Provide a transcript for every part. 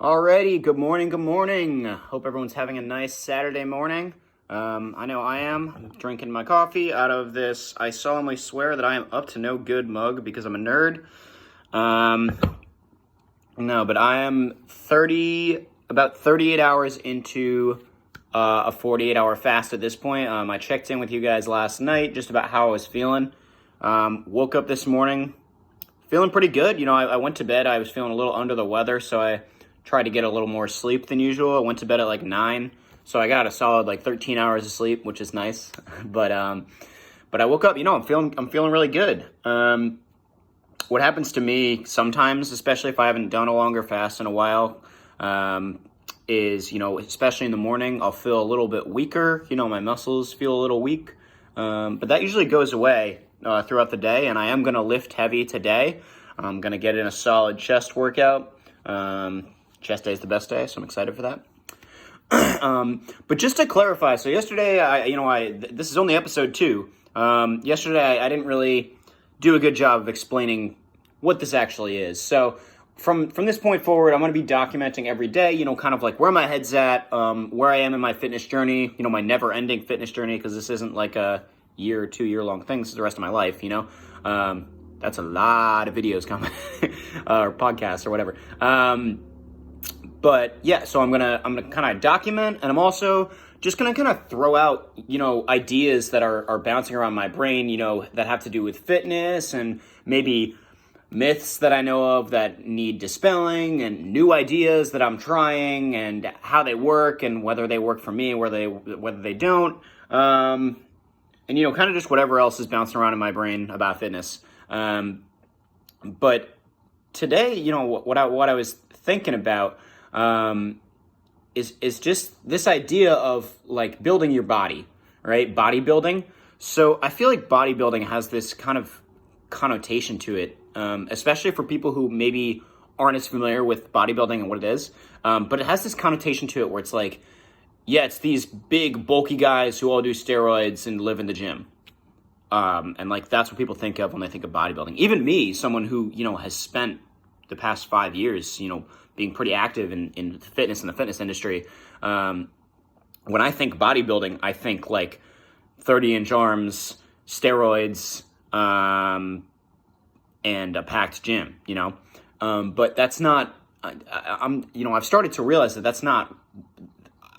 Alrighty, good morning, good morning. Hope everyone's having a nice Saturday morning. I know I am. I'm drinking my coffee out of this I solemnly swear that I am up to no good mug because I'm a nerd. No, but I am about 38 hours into a 48-hour fast at this point. I checked in with you guys last night just about how I was feeling. Woke up this morning feeling pretty good. I went to bed. I was feeling a little under the weather, so I tried to get a little more sleep than usual. I went to bed at like 9, so I got a solid 13 hours of sleep, which is nice. But I woke up. I'm feeling really good. What happens to me sometimes, especially if I haven't done a longer fast in a while, is especially in the morning, I'll feel a little bit weaker. My muscles feel a little weak, but that usually goes away throughout the day. And I am going to lift heavy today. I'm going to get in a solid chest workout. Chest day is the best day, so I'm excited for that. But just to clarify, so yesterday, this is only episode 2. Yesterday, I didn't really do a good job of explaining what this actually is. So from this point forward, I'm going to be documenting every day, kind of like where my head's at, where I am in my fitness journey, my never-ending fitness journey, because this isn't like a year or 2-year-long thing. This is the rest of my life, That's a lot of videos coming, or podcasts or whatever. But yeah, so I'm gonna kind of document, and I'm also just gonna kind of throw out, ideas that are bouncing around my brain, that have to do with fitness and maybe myths that I know of that need dispelling, and new ideas that I'm trying and how they work and whether they work for me, whether they don't, and kind of just whatever else is bouncing around in my brain about fitness. But today, what I was thinking about is just this idea of building your body, right? Bodybuilding. So I feel like bodybuilding has this kind of connotation to it, especially for people who maybe aren't as familiar with bodybuilding and what it is. But it has this connotation to it where it's it's these big bulky guys who all do steroids and live in the gym. And that's what people think of when they think of bodybuilding. Even me, someone who, has spent the past 5 years, being pretty active in fitness and the fitness industry. When I think bodybuilding, I think 30-inch arms, steroids, and a packed gym, but that's not, I've started to realize that that's not,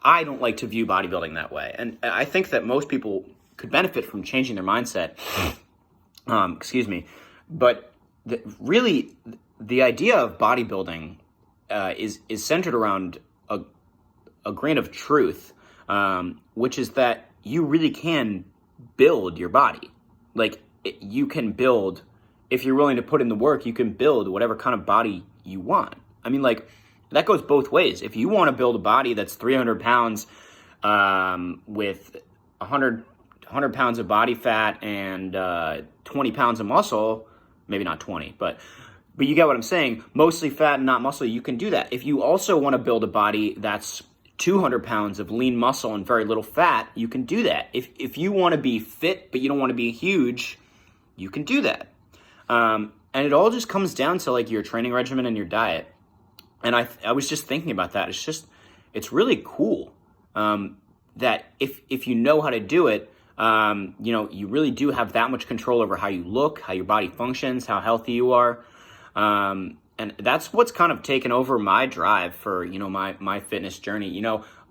I don't like to view bodybuilding that way. And I think that most people could benefit from changing their mindset. But really, the idea of bodybuilding is centered around a grain of truth, which is that you really can build your body. You can build, if you're willing to put in the work, you can build whatever kind of body you want. I mean, that goes both ways. If you want to build a body that's 300 pounds with 100 pounds of body fat and 20 pounds of muscle, maybe not 20, but you get what I'm saying, mostly fat and not muscle, you can do that. If you also want to build a body that's 200 pounds of lean muscle and very little fat, you can do that. If you want to be fit, but you don't want to be huge, you can do that. And it all just comes down to your training regimen and your diet. And I was just thinking about that. It's really cool that if you know how to do it, you really do have that much control over how you look, how your body functions, how healthy you are. And that's what's kind of taken over my drive for, my fitness journey.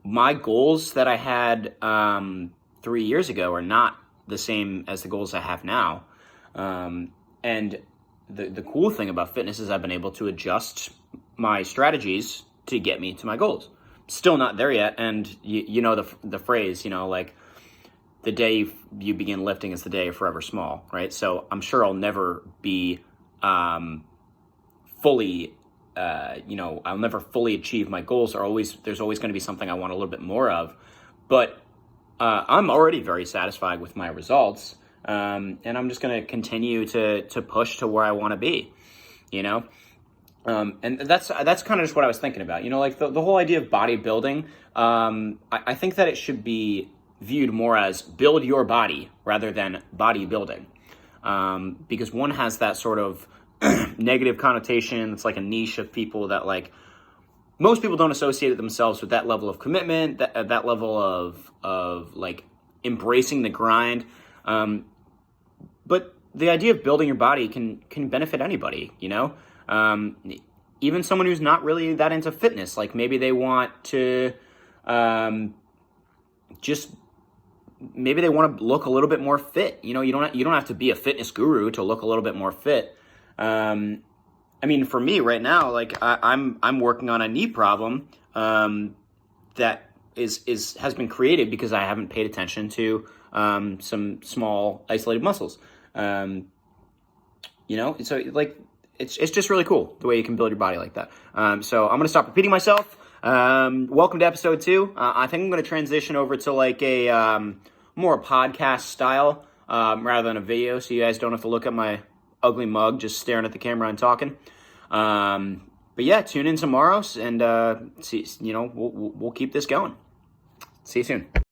My goals that I had 3 years ago are not the same as the goals I have now. And the cool thing about fitness is I've been able to adjust my strategies to get me to my goals. Still not there yet. And the phrase, the day you begin lifting is the day you're forever small, right? So I'm sure I'll never be fully, I'll never fully achieve my goals. There's always going to be something I want a little bit more of. But I'm already very satisfied with my results, and I'm just going to continue to push to where I want to be, and that's kind of just what I was thinking about. The whole idea of bodybuilding, I think that it should be viewed more as build your body rather than bodybuilding, because one has that sort of negative connotation. It's like a niche of people that most people don't associate themselves with that level of commitment, that level of like embracing the grind. But the idea of building your body can benefit anybody, you know? Even someone who's not really that into fitness, like maybe they want to maybe they want to look a little bit more fit. You know, you don't have to be a fitness guru to look a little bit more fit. I mean, for me right now, like I'm working on a knee problem that has been created because I haven't paid attention to some small isolated muscles. You know, so like it's just really cool the way you can build your body like that. So I'm gonna stop repeating myself. Welcome to episode 2. I think I'm gonna transition over to like a more podcast style rather than a video, so you guys don't have to look at my ugly mug just staring at the camera and talking. But yeah, tune in tomorrow and see. You know, we'll keep this going. See you soon.